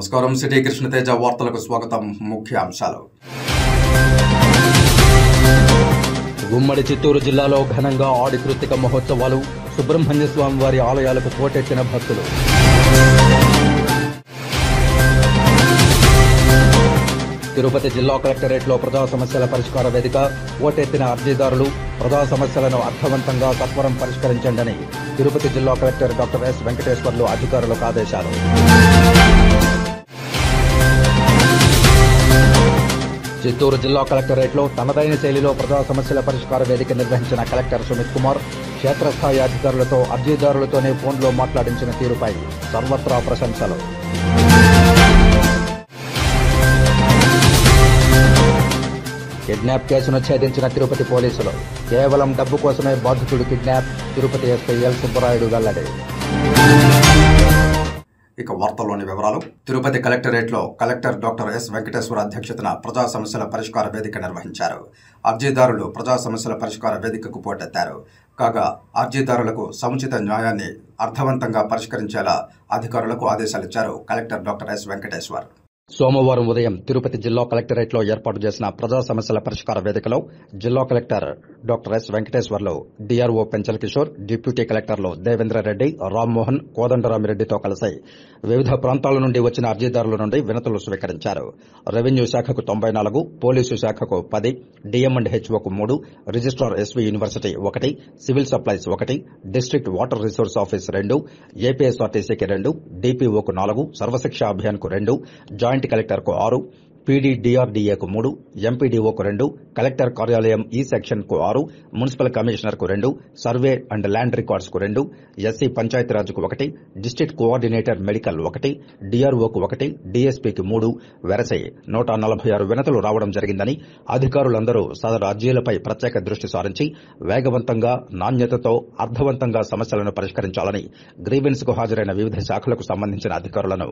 నమస్కారం. సిటీ కృష్ణతేజ వార్తలకు స్వాగతం. ముఖ్యాంశాలు. ఉమ్మడి చిత్తూరు జిల్లాలో ఘనంగా ఆడి కృత్తిక మహోత్సవాలు. సుబ్రహ్మణ్య స్వామి వారి ఆలయాలకు పోటెత్తిన భక్తులు. తిరుపతి జిల్లా కలెక్టరేట్లో ప్రజా సమస్యల పరిష్కార వేదిక. ఓటెత్తిన అర్జీదారులు ప్రజా సమస్యలను అర్థవంతంగా సత్వరం పరిష్కరించండి. తిరుపతి జిల్లా కలెక్టర్ డాక్టర్ ఎస్ వెంకటేశ్వర్లు అధికారులకు ఆదేశాలు. చిత్తూరు జిల్లా కలెక్టరేట్లో తనదైన శైలిలో ప్రజా సమస్యల పరిష్కార వేదిక నిర్వహించిన కలెక్టర్ సుమిత్ కుమార్ క్షేత్రస్థాయి అధికారులతో అర్జీదారులతోనే ఫోన్లో మాట్లాడించిన తీరుపై సర్వత్రా ప్రశంసలు. కిడ్నాప్ కేసును ఛేదించిన తిరుపతి పోలీసులు. కేవలం డబ్బు కోసమే బాధితుడు kidnap. Tirupati SP L Subbarayudu వెల్లడి. ఇక వార్తల్లోని వివరాలు. తిరుపతి కలెక్టరేట్లో కలెక్టర్ డాక్టర్ ఎస్ వెంకటేశ్వర అధ్యక్షతన ప్రజా సమస్యల పరిష్కార వేదిక నిర్వహించారు. అర్జీదారులు ప్రజా సమస్యల పరిష్కార వేదికకు పోటెత్తారు. కాగా అర్జీదారులకు సముచిత న్యాయాన్ని అర్థవంతంగా పరిష్కరించేలా అధికారులకు ఆదేశాలిచ్చారు కలెక్టర్ డాక్టర్ ఎస్ వెంకటేశ్వర్. సోమవారం ఉదయం తిరుపతి జిల్లా కలెక్టరేట్లో ఏర్పాటు చేసిన ప్రజా సమస్యల పరిష్కార వేదికలో జిల్లా collector doctor yes Venkateswarlu DRO Penchal Kishore, deputy కలెక్టర్లు దేవేంద్రరెడ్డి, రామ్మోహన్, కోదండరామిరెడ్డితో కలిసి వివిధ ప్రాంతాల నుండి వచ్చిన అర్జీదారుల నుండి వినతులు స్వీకరించారు. రెవెన్యూ శాఖకు 94, పోలీసు శాఖకు 10, డిఎం&హెచ్ఓకు 3, registrar SV university 1, civil supplies 1, district water resource office 2, ఏపీఎస్ఆర్టీసీకి 2, డిపిఓకు 4, సర్వశిక్ష అభియాన్కు 2, జాయింట్ కలెక్టర్కు 6, పీడీడీఆర్డీఏకు 3, ఎంపీడీఓకు 2, కలెక్టర్ కార్యాలయం ఈ సెక్షన్కు 6, మున్సిపల్ కమిషనర్కు 2, సర్వే అండ్ ల్యాండ్ రికార్డ్స్కు 2, ఎస్సీ పంచాయతీరాజ్కు 1, డిస్టిక్ట్ కోఆర్డినేటర్ మెడికల్ 1, డీఆర్ఓకు 1, డీఎస్పీకి 3 వెరసై 146 వినతులు రావడం జరిగిందని అధికారులందరూ సదరు అర్జీలపై ప్రత్యేక దృష్టి సారించి వేగవంతంగా, నాణ్యతతో, అర్థవంతంగా సమస్యలను పరిష్కరించాలని గ్రీవెన్స్కు హాజరైన వివిధ శాఖలకు సంబంధించిన అధికారులను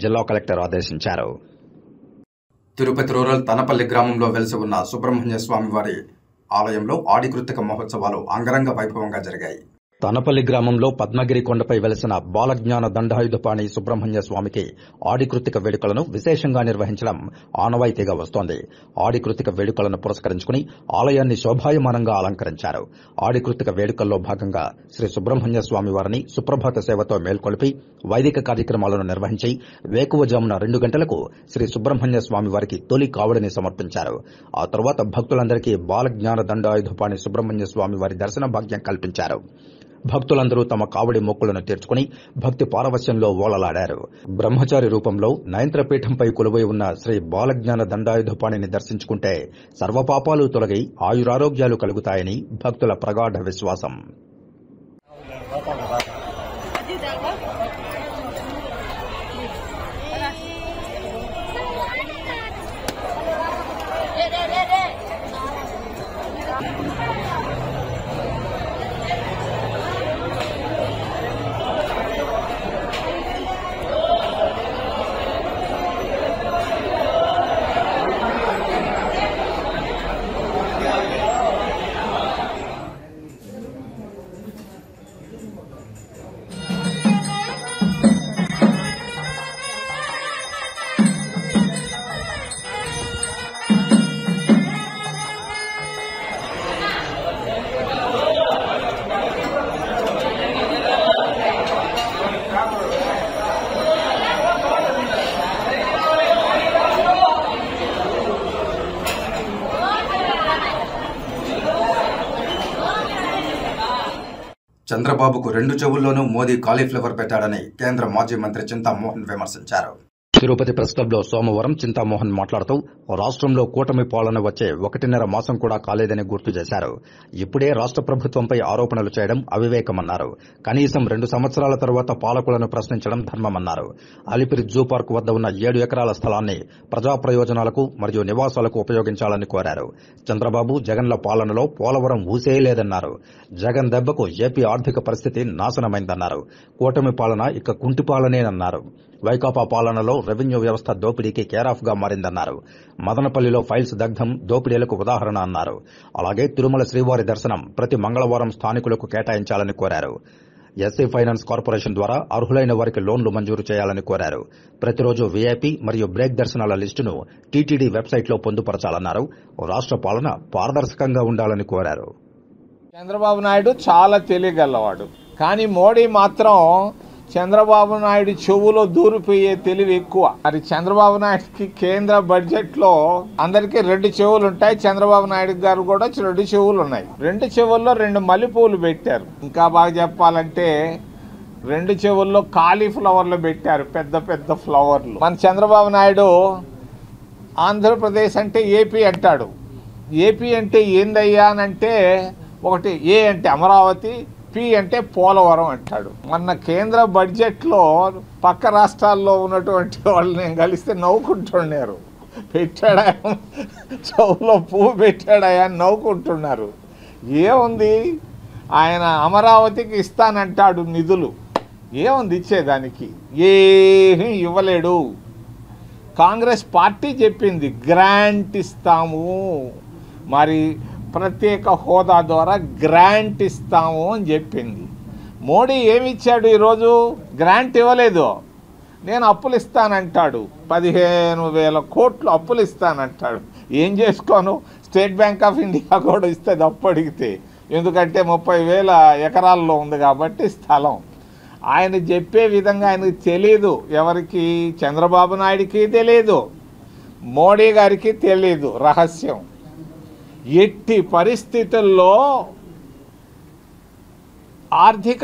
జిల్లా కలెక్టర్ ఆదేశించారు. తిరుపతి రూరల్ తనపల్లి గ్రామంలో వెలిసి ఉన్న సుబ్రహ్మణ్య స్వామి వారి ఆలయంలో ఆడి కృత్తిక మహోత్సవాలు అంగరంగ వైభవంగా జరిగాయి. తనపల్లి గ్రామంలో పద్మగిరి కొండపై వెలిసిన బాలజ్ఞాన దండాయుధపాణి సుబ్రహ్మణ్య స్వామికి ఆడి కృత్తిక వేడుకలను విశేషంగా నిర్వహించడం ఆనవాయితీగా వస్తోంది. ఆడి కృత్తిక వేడుకలను పురస్కరించుకుని ఆలయాన్ని శోభాయమానంగా అలంకరించారు. ఆడి కృత్తిక వేడుకల్లో భాగంగా శ్రీ సుబ్రహ్మణ్య స్వామి వారిని సుప్రభాత సేవతో మేల్కొల్పి వైదిక కార్యక్రమాలను నిర్వహించి వేకువజామున 2 గంటలకు శ్రీ సుబ్రహ్మణ్య స్వామి వారికి తొలి కావడిని సమర్పించారు. ఆ తర్వాత భక్తులందరికీ బాలజ్ఞాన దండాయుధపాణి సుబ్రహ్మణ్య స్వామి వారి దర్శన భాగ్యం కల్పించారు. భక్తులందరూ తమ కావడి మొక్కులను తీర్చుకుని భక్తి పారవశ్యంలో ఓలలాడారు. బ్రహ్మచారి రూపంలో నయంత్రపీఠంపై కొలువై ఉన్న శ్రీ బాలజ్ఞాన దండాయుధపాణిని దర్శించుకుంటే సర్వపాపాలు తొలగి ఆయురారోగ్యాలు కలుగుతాయని భక్తుల ప్రగాఢ విశ్వాసం. చంద్రబాబుకు 2 చెవుల్లోనూ మోదీ కాలీఫ్లవర్ పెట్టాడని కేంద్ర మాజీ మంత్రి చింతామోహన్ విమర్శించారు. తిరుపతి ప్రెస్ క్లబ్లో సోమవారం చింతామోహన్ మాట్లాడుతూ రాష్ట్రంలో కూటమి పాలన వచ్చే 1.5 మాసం కూడా కాలేదని గుర్తు చేశారు. ఇప్పుడే రాష్ట్ర ప్రభుత్వంపై ఆరోపణలు చేయడం అవివేకమన్నారు. కనీసం 2 సంవత్సరాల తర్వాత పాలకులను ప్రశ్నించడం ధర్మమన్నారు. అలిపిరి జూ పార్క్ వద్ద ఉన్న 7 ఎకరాల స్థలాన్ని ప్రజా ప్రయోజనాలకు మరియు నివాసాలకు ఉపయోగించాలని కోరారు. చంద్రబాబు, జగన్ల పాలనలో పోలవరం ఊసేయలేదన్నారు. జగన్ దెబ్బకు ఏపీ ఆర్థిక పరిస్థితి నాశనమైందన్నారు. కూటమి పాలన ఇక కుంటి పాలనేనన్నారు. వైకాపా పాలనలో రెవెన్యూ వ్యవస్థ దోపిడీకి కేరాఫ్ గా మారిందన్నారు. మదనపల్లిలో ఫైల్స్ దగ్ధం దోపిడీలకు ఉదాహరణ అన్నారు. అలాగే తిరుమల శ్రీవారి దర్శనం ప్రతి మంగళవారం స్థానికులకు కేటాయించాలని కోరారు. ఎస్సీ ఫైనాన్స్ కార్పొరేషన్ ద్వారా అర్హులైన వారికి లోన్లు మంజూరు చేయాలని కోరారు. ప్రతిరోజు వీఐపీ మరియు బ్రేక్ దర్శనాల లిస్టును టీటీడీ వెబ్సైట్లో పొందుపరచాలన్నారు. రాష్ట్ర పాలన పారదర్శకంగా ఉండాలని కోరారు. చంద్రబాబు నాయుడు చాలా తెలియగలవాడు, కానీ మోడీ మాత్రం చంద్రబాబు నాయుడు చెవులో దూరిపోయే తెలివి ఎక్కువ. మరి చంద్రబాబు నాయుడుకి కేంద్ర బడ్జెట్ లో అందరికీ 2 చెవులు ఉంటాయి. చంద్రబాబు నాయుడు గారు కూడా 2 చెవులు ఉన్నాయి. 2 చెవుల్లో 2 మల్లెపూలు పెట్టారు. ఇంకా బాగా చెప్పాలంటే 2 చెవుల్లో కాలీఫ్లవర్లు పెట్టారు, పెద్ద పెద్ద ఫ్లవర్లు. మన చంద్రబాబు నాయుడు ఆంధ్రప్రదేశ్ అంటే ఏపీ అంటాడు. ఏపీ అంటే ఏందయ్యా అంటే ఒకటి ఏ అంటే అమరావతి, పి అంటే పోలవరం అంటాడు. మొన్న కేంద్ర బడ్జెట్లో పక్క రాష్ట్రాల్లో ఉన్నటువంటి వాళ్ళు నేను కలిస్తే నవ్వుకుంటున్నారు. పెట్టాడా చెవులో పువ్వు పెట్టాడా అని నవ్వుకుంటున్నారు. ఏముంది, ఆయన అమరావతికి ఇస్తానంటాడు నిధులు. ఏముంది ఇచ్చేదానికి? ఏమీ ఇవ్వలేడు. కాంగ్రెస్ పార్టీ చెప్పింది గ్రాంట్ ఇస్తాము, మరి ప్రత్యేక హోదా ద్వారా గ్రాంట్ ఇస్తాము అని చెప్పింది. మోడీ ఏమిచ్చాడు? ఈరోజు గ్రాంట్ ఇవ్వలేదు. నేను అప్పులు ఇస్తానంటాడు, 15,000 కోట్లు అప్పులు ఇస్తానంటాడు. ఏం చేసుకోను? స్టేట్ బ్యాంక్ ఆఫ్ ఇండియా కూడా ఇస్తుంది అప్పు అడిగితే, ఎందుకంటే 30,000 ఎకరాల్లో ఉంది కాబట్టి స్థలం. ఆయన చెప్పే విధంగా ఆయనకు తెలియదు. ఎవరికి? చంద్రబాబు నాయుడికి తెలియదు, మోడీ గారికి తెలియదు రహస్యం. ఎట్టి పరిస్థితుల్లో ఆర్థిక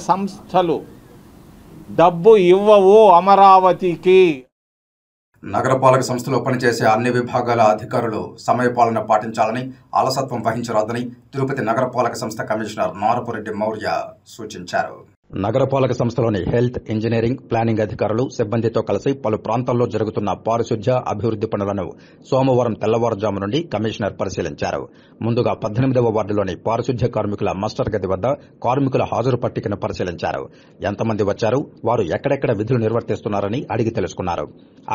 సంస్థలు డబ్బు ఇవ్వవు అమరావతికి. నగరపాలక సంస్థలో పనిచేసే అన్ని విభాగాల అధికారులు సమయపాలన పాటించాలని, అలసత్వం వహించరాదని తిరుపతి నగరపాలక సంస్థ కమిషనర్ నారపురెడ్డి మౌర్య సూచించారు. నగరపాలక సంస్థలోని హెల్త్, ఇంజనీరింగ్, ప్లానింగ్ అధికారులు సిబ్బందితో కలిసి పలు ప్రాంతాల్లో జరుగుతున్న పారిశుధ్య, అభివృద్ది పనులను సోమవారం తెల్లవారుజాము నుండి కమిషనర్ పరిశీలించారు. ముందుగా 18వ వార్డులోని పారిశుధ్య కార్మికుల మాస్టర్ గది వద్ద కార్మికుల హాజరు పట్టికను పరిశీలించారు. ఎంతమంది వచ్చారు, వారు ఎక్కడెక్కడ విధులు నిర్వర్తిస్తున్నారని అడిగి తెలుసుకున్నారు.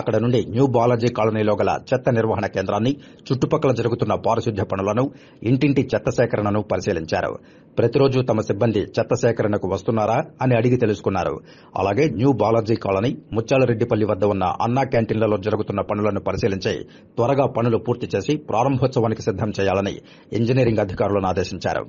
అక్కడ నుండి న్యూ బాలాజీ కాలనీలో గల చెత్త నిర్వహణ కేంద్రాన్ని, చుట్టుపక్కల జరుగుతున్న పారిశుధ్య పనులను, ఇంటింటి చెత్త సేకరణను పరిశీలించారు. ప్రతిరోజు తమ సిబ్బంది చెత్త సేకరణకు వస్తున్నారా అని అడిగి తెలుసుకున్నారు. అలాగే న్యూ బాలాజీ కాలనీ, ముత్యాలరెడ్డిపల్లి వద్ద ఉన్న అన్నా క్యాంటీన్లలో జరుగుతున్న పనులను పరిశీలించి త్వరగా పనులు పూర్తి చేసి ప్రారంభోత్సవానికి సిద్దం చేయాలని ఇంజనీరింగ్ అధికారులను ఆదేశించారు.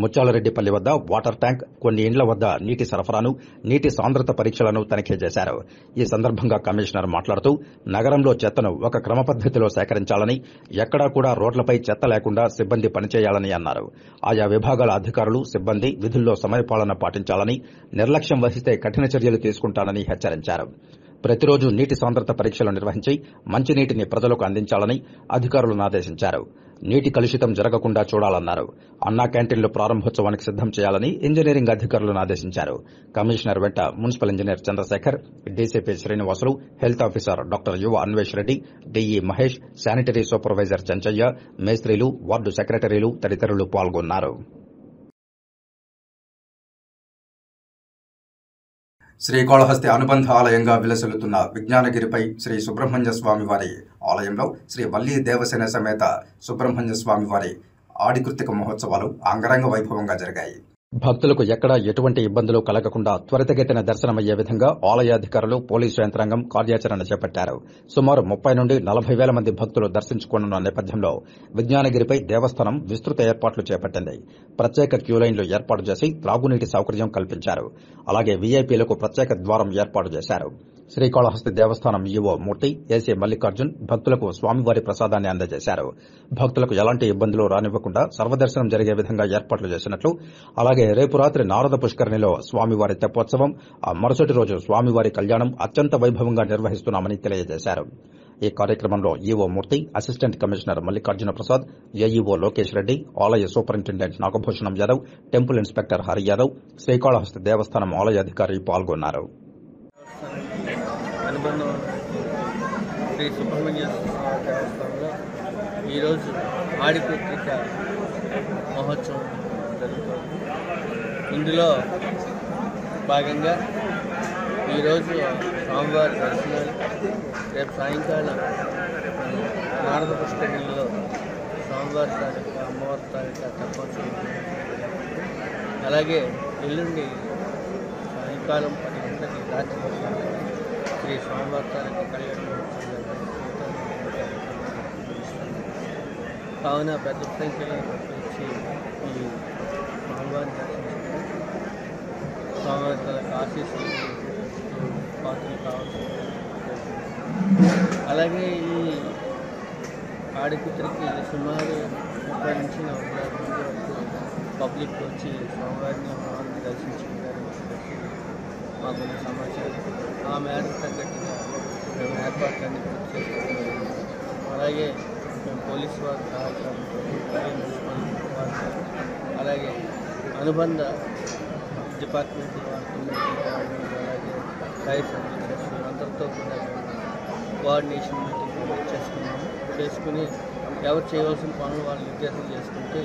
ముత్యాలరెడ్డిపల్లి వద్ద వాటర్ ట్యాంక్, కొన్ని ఇండ్ల వద్ద నీటి సరఫరాను, నీటి సాంద్రత పరీక్షలను తనిఖీ చేశారు. ఈ సందర్భంగా కమిషనర్ మాట్లాడుతూ నగరంలో చెత్తను ఒక క్రమ పద్దతిలో సేకరించాలని, ఎక్కడా కూడా రోడ్లపై చెత్త లేకుండా సిబ్బంది పనిచేయాలని అన్నారు. ఆయా విభాగాల అధికారులు, సిబ్బంది విధుల్లో సమయపాలన పాటించాలని, నిర్లక్ష్యం వహిస్తే కఠిన చర్యలు తీసుకుంటానని హెచ్చరించారు. ప్రతిరోజు నీటి సాంద్రత పరీక్షలు నిర్వహించి మంచినీటిని ప్రజలకు అందించాలని అధికారులను ఆదేశించారు. నీటి కలుషితం జరగకుండా చూడాలన్నారు. అన్నా క్యాంటీన్లు ప్రారంభోత్సవానికి సిద్దం చేయాలని ఇంజనీరింగ్ అధికారులను ఆదేశించారు. కమిషనర్ వెంట municipal engineer Chandrasekhar, DCP Srinivasulu, health officer doctor Yuva Anvesh Reddy, DE Mahesh, sanitary supervisor Chenchaiah, మేస్త్రీలు, వార్డు సెక్రటరీలు తదితరులు పాల్గొన్నారు. శ్రీకాళహస్తి అనుబంధ ఆలయంగా విలసిల్లుతున్న విజ్ఞానగిరిపై శ్రీ సుబ్రహ్మణ్య స్వామివారి ఆలయంలో శ్రీ వల్లీ దేవసేన సమేత సుబ్రహ్మణ్య స్వామివారి ఆడికృతిక మహోత్సవాలు అంగరంగ వైభవంగా జరిగాయి. భక్తులకు ఎక్కడా ఎటువంటి ఇబ్బందులు కలగకుండా త్వరితగతిన దర్శనమయ్యే విధంగా ఆలయాధికారులు, పోలీసు యంత్రాంగం కార్యాచరణ చేపట్టారు. సుమారు 30 నుండి 40 వేల మంది భక్తులు దర్శించుకోనున్న నేపథ్యంలో విజ్ఞానగిరిపై దేవస్థానం విస్తృత ఏర్పాట్లు చేపట్టింది. ప్రత్యేక క్యూలైన్లు ఏర్పాటు చేసి త్రాగునీటి సౌకర్యం కల్పించారు. అలాగే వీఐపీలకు ప్రత్యేక ద్వారం ఏర్పాటు చేశారు. శ్రీకాళహస్తి దేవస్థానం ఈవో మూర్తి, ఏసీ మల్లికార్జున్ భక్తులకు స్వామివారి ప్రసాదాన్ని అందజేశారు. భక్తులకు ఎలాంటి ఇబ్బందులు రానివ్వకుండా సర్వదర్శనం జరిగే విధంగా ఏర్పాట్లు చేసినట్లు, అలాగే రేపు రాత్రి నారద పుష్కరిణిలో స్వామివారి తెప్పోత్సవం, ఆ మరుసటి రోజు స్వామివారి కళ్యాణం అత్యంత వైభవంగా నిర్వహిస్తున్నామని తెలియజేశారు. ఈ కార్యక్రమంలో EO Murthy, assistant commissioner Mallikarjuna Prasad, AEO Lokesh Reddy, ఆలయ superintendent Nagabhushanam Yadav, temple inspector Hari Yadav, Srikalahasti Devasthanam ఆలయాధికారి పాల్గొన్నారు. అనుబంధం శ్రీ సుబ్రహ్మణ్య దేవస్థానంలో ఈరోజు ఆడికృతిక మహోత్సవం జరుగుతుంది. ఇందులో భాగంగా ఈరోజు స్వామివారి దర్శనాలు, రేపు సాయంకాలం నారద పుష్కరిణిలో స్వామివారి తారీఖు, అమ్మవారి తారీఖు తెప్పోత్సవం. అలాగే ఎల్లుండి సాయంకాలం 10 గంటలకి రాత్రి శ్రీ స్వామివారి కళ్యాణం కావున పెద్ద సంఖ్యలో వచ్చి ఈ స్వామివారిని దర్శించుకుని స్వామివారి ఆశీస్సులు పాత్రలు కావాల్సి. అలాగే ఈ ఆడిపుత్రికి సుమారు 30 నుంచి 40 మంది వరకు పబ్లిక్ వచ్చి స్వామివారిని అమ్మవారిని దర్శించుకుంటారని మాకున్న సమాచారం. ఆ మేరకు తగ్గట్టుగా మేము ఏర్పాట్లన్నీ పూర్తి చేసుకుంటున్నాము. అలాగే మేము పోలీసు వారి సహకారంతో మున్సిపల్ వారితో అలాగే అనుబంధ డిపార్ట్మెంట్ వారితో అలాగే ఫైర్ సర్వీసెస్ అందరితో కూడా కోఆర్డినేషన్ మీటింగ్ చేసుకుని ఎవరు చేయవలసిన పనులు వాళ్ళు నిర్దేశం చేసుకుంటే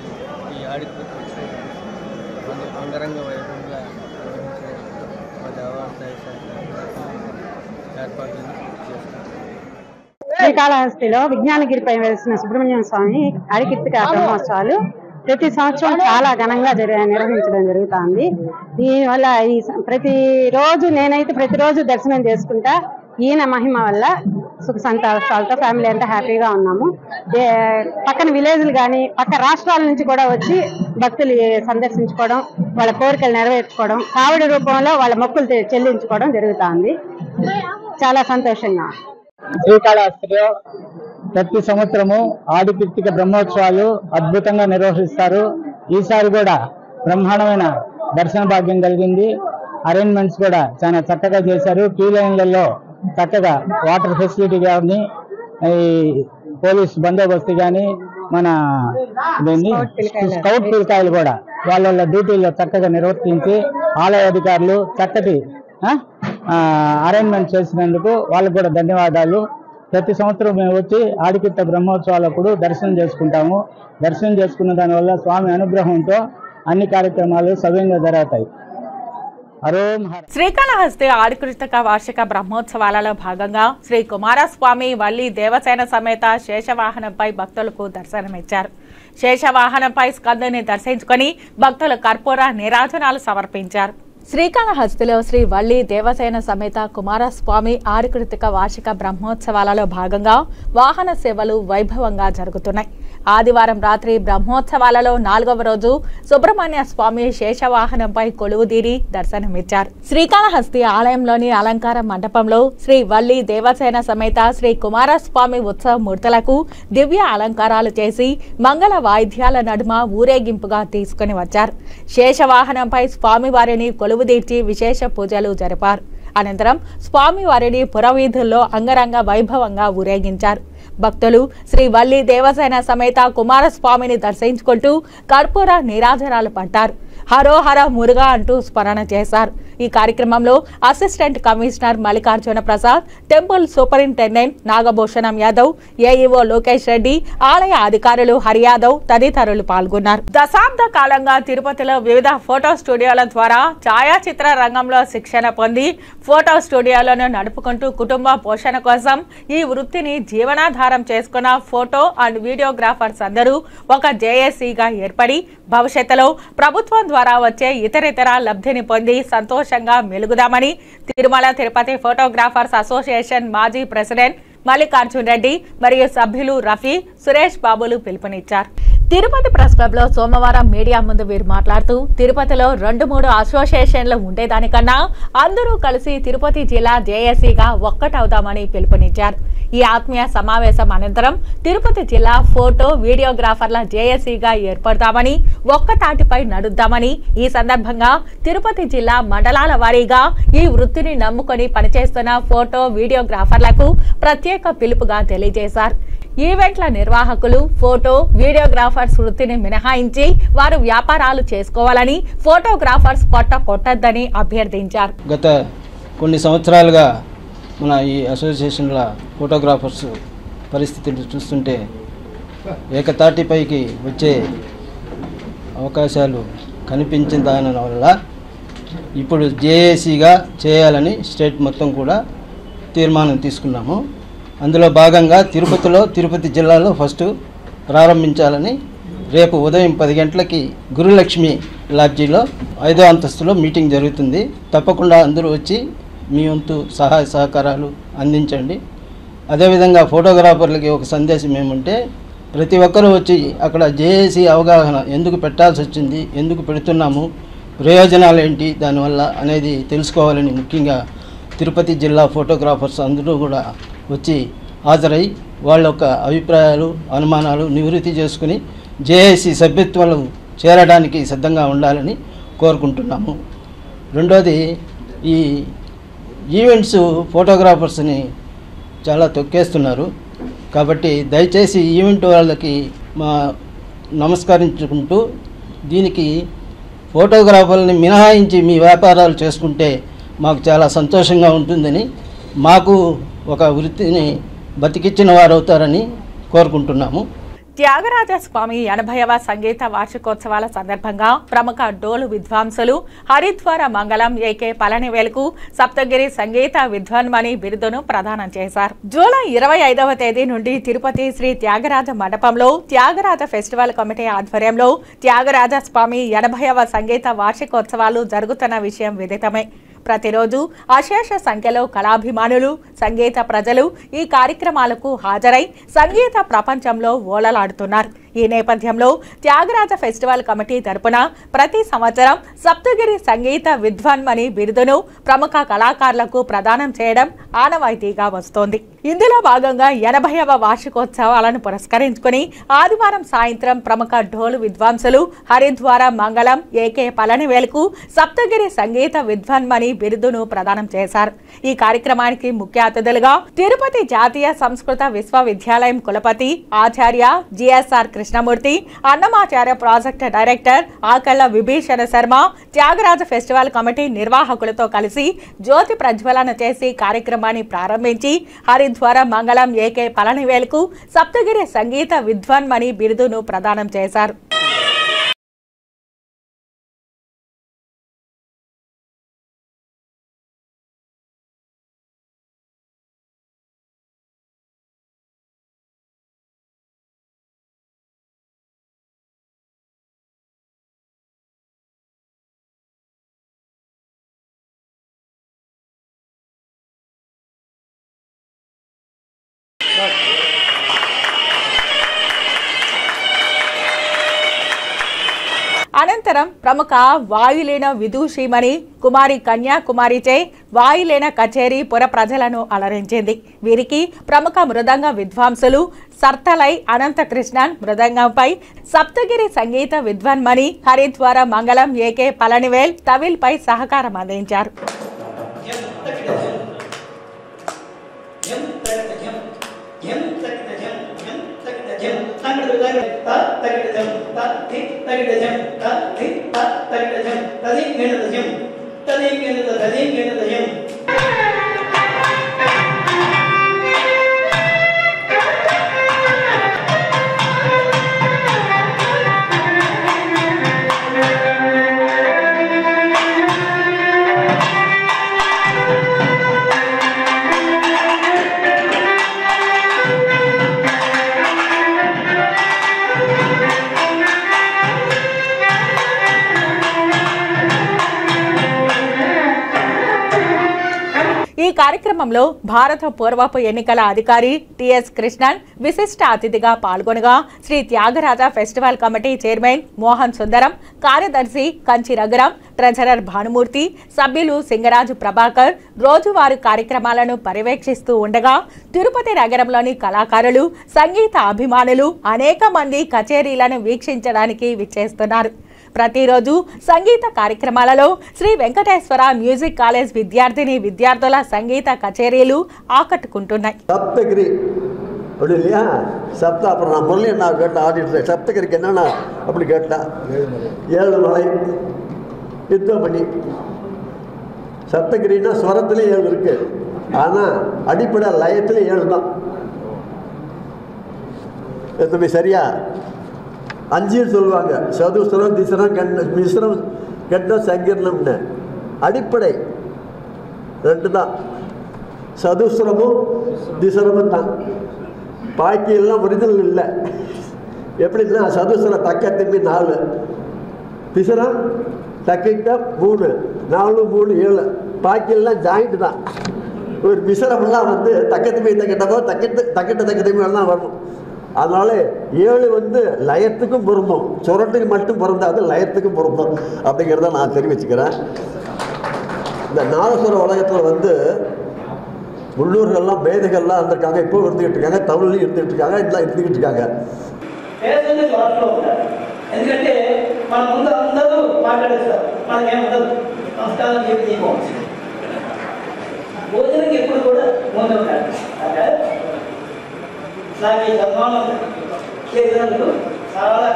ఈ ఆడిపోతే అంగరంగ వైభవంగా నిర్వహించే మా దేవాలయ ఏర్పాట్లను చేసుకుంటాం. శ్రీకాళహస్తిలో విజ్ఞానగిరిపై వెలిసిన సుబ్రహ్మణ్యం స్వామి ఆడికర్తిక బ్రహ్మోత్సవాలు ప్రతి సంవత్సరం చాలా ఘనంగా నిర్వహించడం జరుగుతుంది. దీనివల్ల నేనైతే ప్రతిరోజు దర్శనం చేసుకుంటా. ఈయన మహిమ వల్ల సుఖ సంతోషాలతో ఫ్యామిలీ అంతా హ్యాపీగా ఉన్నాము. పక్కన విలేజ్లు కానీ పక్క రాష్ట్రాల నుంచి కూడా వచ్చి భక్తులు సందర్శించుకోవడం, వాళ్ళ కోరికలు నెరవేర్చుకోవడం, కావడి రూపంలో వాళ్ళ మొక్కులు చెల్లించుకోవడం జరుగుతుంది. చాలా సంతోషంగా. శ్రీకాళహస్తిలో ప్రతి సంవత్సరము ఆడికర్తిక బ్రహ్మోత్సవాలు అద్భుతంగా నిర్వహిస్తారు. ఈసారి కూడా బ్రహ్మాండమైన దర్శన భాగ్యం కలిగింది. అరేంజ్మెంట్స్ కూడా చాలా చక్కగా చేశారు. క్యూ లైన్లలో చక్కగా వాటర్ ఫెసిలిటీ కానీ, ఈ పోలీస్ బందోబస్తు కానీ, మన స్కౌట్ పిల్లకాయలు కూడా వాళ్ళ డ్యూటీల్లో చక్కగా నిర్వర్తించి ఆలయ అధికారులు చక్కటి అరేంజ్మెంట్ చేసినందుకు వాళ్ళకు కూడా ధన్యవాదాలు. ప్రతి సంవత్సరం మేము వచ్చి ఆడికర్తిక బ్రహ్మోత్సవాలప్పుడు దర్శనం చేసుకుంటాము. దర్శనం చేసుకున్న దానివల్ల స్వామి అనుగ్రహంతో అన్ని కార్యక్రమాలు సవ్యంగా జరుగుతాయి. శ్రీకాళహస్తి ఆడికర్తిక వార్షిక బ్రహ్మోత్సవాలలో భాగంగా శ్రీ కుమారస్వామి వల్లి దేవసేన సమేత శేషవాహనంపై భక్తులకు దర్శనమిచ్చారు. శేషవాహనంపై స్కందుని దర్శించుకుని భక్తులు కర్పూర నీరాజనాలు సమర్పించారు. శ్రీకాళహస్తిలో శ్రీ వల్లి దేవసేన సమేత కుమారస్వామి ఆడికర్తిక వార్షిక బ్రహ్మోత్సవాలలో భాగంగా వాహన సేవలు వైభవంగా జరుగుతున్నాయి. ఆదివారం రాత్రి బ్రహ్మోత్సవాలలో 4వ రోజు సుబ్రహ్మణ్య స్వామి శేషవాహనంపై కొలువుదీరి దర్శనమిచ్చారు. శ్రీకాళహస్తి ఆలయంలోని అలంకార మండపంలో శ్రీ వల్లి దేవసేన సమేత శ్రీ కుమారస్వామి ఉత్సవ మూర్తులకు దివ్య అలంకారాలు చేసి మంగళ వాయిద్యాల నడుమ ఊరేగింపుగా తీసుకుని వచ్చారు. శేషవాహనంపై స్వామివారిని కొలువుదీర్చి విశేష పూజలు జరిపారు. అనంతరం స్వామివారిని పురవీధుల్లో అంగరంగ వైభవంగా ఊరేగించారు. భక్తులు శ్రీ వల్లి దేవసేన సమేత కుమారస్వామిని దర్శించుకుంటూ కర్పూర నీరాజనాలు పట్టారు. హరో హర మురుగా అంటూ స్మరణ చేశారు. ఈ కార్యక్రమంలో assistant commissioner Mallikarjuna Prasad, temple superintendent Nagabhushanam Yadav, AEO Lokesh Reddy, ఆలయ అధికారులు హరి యాదవ్ తదితరులు పాల్గొన్నారు. దశాబ్ద కాలంగా తిరుపతిలో వివిధ ఫోటో స్టూడియోల ద్వారా ఛాయాచిత్ర రంగంలో శిక్షణ పొంది ఫోటో స్టూడియోలను నడుపుకుంటూ కుటుంబ పోషణ కోసం ఈ వృత్తిని జీవనాధారం చేసుకున్న ఫోటో అండ్ వీడియోగ్రాఫర్స్ అందరూ ఒక జేఏసీగా ఏర్పడి భవిష్యత్తులో ప్రభుత్వం ద్వారా వచ్చే ఇతరితర లబ్ధిని పొంది సంతోషంగా మెలుగుదామని తిరుమల తిరుపతి ఫోటోగ్రాఫర్స్ అసోసియేషన్ మాజీ ప్రెసిడెంట్ మల్లికార్జున్ రెడ్డి మరియు సభ్యులు రఫీ, సురేష్ బాబులు పిలుపునిచ్చారు. తిరుపతి ప్రెస్ క్లబ్ లో సోమవారం మీడియా ముందు వీరు మాట్లాడుతూ తిరుపతిలో 2-3 అసోసియేషన్లు ఉండేదానికన్నా అందరూ కలిసి తిరుపతి జిల్లా జేఏసీగా ఒక్కటవుదామని పిలుపునిచ్చారు. ఈ ఆత్మీయ సమావేశం అనంతరం తిరుపతి జిల్లా ఫోటో వీడియోగ్రాఫర్ల జేఏసీగా ఏర్పడతామని, ఒక్కతాటిపై నడుద్దామని, ఈ సందర్భంగా తిరుపతి జిల్లా మండలాల వారీగా ఈ వృత్తిని నమ్ముకొని పనిచేస్తున్న ఫోటో వీడియోగ్రాఫర్లకు ప్రత్యేక పిలుపుగా తెలియజేశారు. ఈవెంట్ల నిర్వాహకులు ఫోటో వీడియోగ్రాఫర్స్ వృత్తిని మినహాయించి వారు వ్యాపారాలు చేసుకోవాలని, ఫోటోగ్రాఫర్స్ పొట్ట కొట్టద్దని అభ్యర్థించారు. గత కొన్ని సంవత్సరాలుగా మన ఈ అసోసియేషన్ల ఫోటోగ్రాఫర్స్ పరిస్థితిని చూస్తుంటే ఏకతాటిపైకి వచ్చే అవకాశాలు కనిపించిన దాని వల్ల ఇప్పుడు జేఏసీగా చేయాలని స్టేట్ మొత్తం కూడా తీర్మానం తీసుకున్నాము. అందులో భాగంగా తిరుపతి జిల్లాలో ఫస్ట్ ప్రారంభించాలని రేపు ఉదయం 10 గంటలకి గురులక్ష్మి లాడ్జీలో 5వ అంతస్తులో మీటింగ్ జరుగుతుంది. తప్పకుండా అందరూ వచ్చి మీ వంతు సహాయ సహకారాలు అందించండి. అదేవిధంగా ఫోటోగ్రాఫర్లకి ఒక సందేశం ఏమంటే, ప్రతి ఒక్కరూ వచ్చి అక్కడ జేఏసీ అవగాహన ఎందుకు పెట్టాల్సి వచ్చింది, ఎందుకు పెడుతున్నాము, ప్రయోజనాలు ఏంటి దానివల్ల అనేది తెలుసుకోవాలని ముఖ్యంగా తిరుపతి జిల్లా ఫోటోగ్రాఫర్స్ అందరూ కూడా వచ్చి హాజరై వాళ్ళ యొక్క అభిప్రాయాలు అనుమానాలు నివృత్తి చేసుకుని జేఏసీ సభ్యత్వాలు చేరడానికి సిద్ధంగా ఉండాలని కోరుకుంటున్నాము. రెండోది, ఈ ఈవెంట్స్ ఫోటోగ్రాఫర్స్ని చాలా తొక్కేస్తున్నారు. కాబట్టి దయచేసి ఈవెంట్ వాళ్ళకి మా నమస్కరించుకుంటూ, దీనికి ఫోటోగ్రాఫర్ని మినహాయించి మీ వ్యాపారాలు చేసుకుంటే మాకు చాలా సంతోషంగా ఉంటుందని, మాకు ఒక వృత్తిని బతికిచ్చిన వారు అవుతారని కోరుకుంటున్నాము. త్యాగరాజ స్వామి 80వ సంగీత వార్షికోత్సవాల సందర్భంగా ప్రముఖ డోలు విద్వాంసులు హరిద్వార మంగళం ఏకే పళనివేలుకు సప్తగిరి సంగీత విద్వాన్మణి బిరుదును ప్రదానం చేశారు. జూలై 25వ తేదీ నుండి తిరుపతి శ్రీ త్యాగరాజ మండపంలో త్యాగరాజ ఫెస్టివల్ కమిటీ ఆధ్వర్యంలో త్యాగరాజ స్వామి 80వ సంగీత వార్షికోత్సవాలు జరుగుతున్న విషయం విదితమే. ప్రతిరోజు అశేష సంఖ్యలో కళాభిమానులు, సంగీత ప్రజలు ఈ కార్యక్రమాలకు హాజరై సంగీత ప్రపంచంలో ఓలలాడుతున్నారు. ఈ నేపథ్యంలో త్యాగరాజ ఫెస్టివల్ కమిటీ తరపున ప్రతి సంవత్సరం సప్తగిరి సంగీత విద్వాన్మణి బిరుదును ప్రముఖ కళాకారులకు ప్రదానం చేయడం ఆనవాయితీగా వస్తోంది. ఇందులో భాగంగా 80వ వార్షికోత్సవాలను పురస్కరించుకుని ఆదివారం సాయంత్రం ప్రముఖ ఢోలు విద్వాంసులు హరిద్వార మంగళం ఏకే పళనివేలుకు సప్తగిరి సంగీత విద్వాన్మణి బిరుదును ప్రదానం చేశారు. ఈ కార్యక్రమానికి ముఖ్య అతిథులుగా తిరుపతి జాతీయ సంస్కృత విశ్వవిద్యాలయం కులపతి ఆచార్య GSR Krishnamurthy, Annamacharya project director Akalla Vibhishana Sharma, Tyagaraja festival committee నిర్వాహకులతో కలిసి జ్యోతి ప్రజ్వలన చేసి కార్యక్రమాన్ని ప్రారంభించి హరిద్వార మంగళం ఏకే పళనివేలుకు సప్తగిరి సంగీత విద్వాన్మణి బిరుదును ప్రదానం చేశారు. అనంతరం ప్రముఖ వాయులీన విదూషిమణి కుమారి కన్యాకుమారిచే వాయులీన కచేరీ పుర ప్రజలను అలరించింది. వీరికి ప్రముఖ మృదంగ విద్వాంసులు సర్తలై అనంతకృష్ణన్ మృదంగంపై, సప్తగిరి సంగీత విద్వాన్మణి హరిద్వార మంగళం ఏకే పళనివేల్ తవిల్పై సహకారం అందించారు. ఈ కార్యక్రమంలో భారత పూర్వపు ఎన్నికల అధికారి టిఎస్ కృష్ణన్ విశిష్ట అతిథిగా పాల్గొనగా, Shri Tyagaraja festival committee chairman Mohan Sundaram, కార్యదర్శి కంచి రఘురాం, ట్రెజరర్ భానుమూర్తి, సభ్యులు సింగరాజు ప్రభాకర్ రోజువారీ కార్యక్రమాలను పర్యవేక్షిస్తూ ఉండగా, తిరుపతి నగరంలోని కళాకారులు, సంగీత అభిమానులు అనేక మంది కచేరీలను వీక్షించడానికి విచ్చేస్తున్నారు. ప్రతిరోజు సంగీత కార్యక్రమాలలో శ్రీ వెంకటేశ్వర మ్యూజిక్ కాలేజ్ విద్యార్థిని విద్యార్థుల సంగీత కచేరీలు ஆக்கட்டுకుంటున్నాయి. சப்தகிரி அப்படி இல்லையா? அப்புறம் நான் முரளி நான் கேட்டேன் ஆடிட்டு சப்தகிரிக்கு என்னன்னா அப்படி கேட்டேன். 7 மலை யுத்தமணி. சப்தகிரின்னா ஸ்வரத்துலேயும் 7 இருக்கு, ஆனால் அடிப்படை லயத்துலேயும் 7 தான். எத்தனை சரியா 5 சொல்லுவாங்க. சதுஸ்வரம், திசரம், மிஸ்ரம், கண்டம், சங்கீர்ணம்னு. அடிப்படை 2 தான். சதுஸ்வரமும் திசரமும் தான். பாக்கி எல்லாம் ஒரிஜினல் இல்லை. எப்படின்னா சதுஸ்வரம் தக்க திரும்பி 4, பிசரா தக்கிட்ட 3 4 3 7 பாக்கியெல்லாம் ஜாயிண்ட் தான். ஒரு பிசரமெல்லாம் வந்து தக்கத்துமே தக்கிட்டதோ தக்கத்துமே தான் வரணும். அதனால 7 வந்து லயத்துக்கும் பொருந்தும், சுரட்டுக்கு மட்டும் பொருந்தாது, லயத்துக்கும் பொருந்தும் அப்படிங்கிறத நான் தெரிவிச்சுக்கிறேன். இந்த நாதஸ்வர உலகத்தில் வந்து உள்ளூர்கள்லாம் மேதைகள்லாம் இருந்திருக்காங்க, இப்போ இருந்துகிட்டு இருக்காங்க, தமிழ்லையும் இருந்துகிட்டு இருக்காங்க, இதெல்லாம் இருந்துகிட்டு இருக்காங்க. ఎందుకంటే మన ముందు అందరూ మాట్లాడేస్తారు, మనకేముండదు, సంస్కారం జీవితం భోజనం ఎప్పుడు కూడా ముందు ఉంటాడు. నాకు ఈ సన్మానం చేసినందుకు చాలా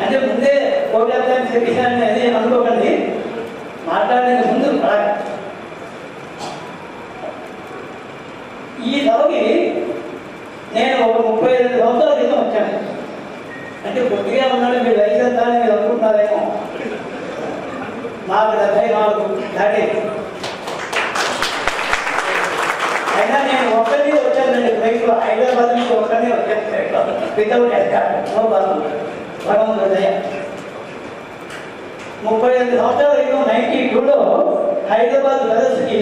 అంటే ముందే పోగొట్టాలని చెప్పేసానని అది అనుకోకండి. మాట్లాడడానికి ముందు ఈ సభకి నేను ఒక 35 సంవత్సరాల క్రితం వచ్చాను. అంటే కొద్దిగా ఉన్నాడు, మీరు వయసు ఎంత అని మీరు అనుకుంటున్నారేమో. నాకు 74 దాటి. అయినా నేను ఒక్కరిని వచ్చానండి ఫ్లైట్లో, హైదరాబాద్ నుంచి ఒక్కరిని వచ్చాను ఫ్లైట్లో, వితౌట్ ఎస్కార్ట్, నో ప్రాబ్లం, భగవంతుడి దయ. 35 సంవత్సరాల క్రితం 92లో హైదరాబాద్ ప్రదర్శనకి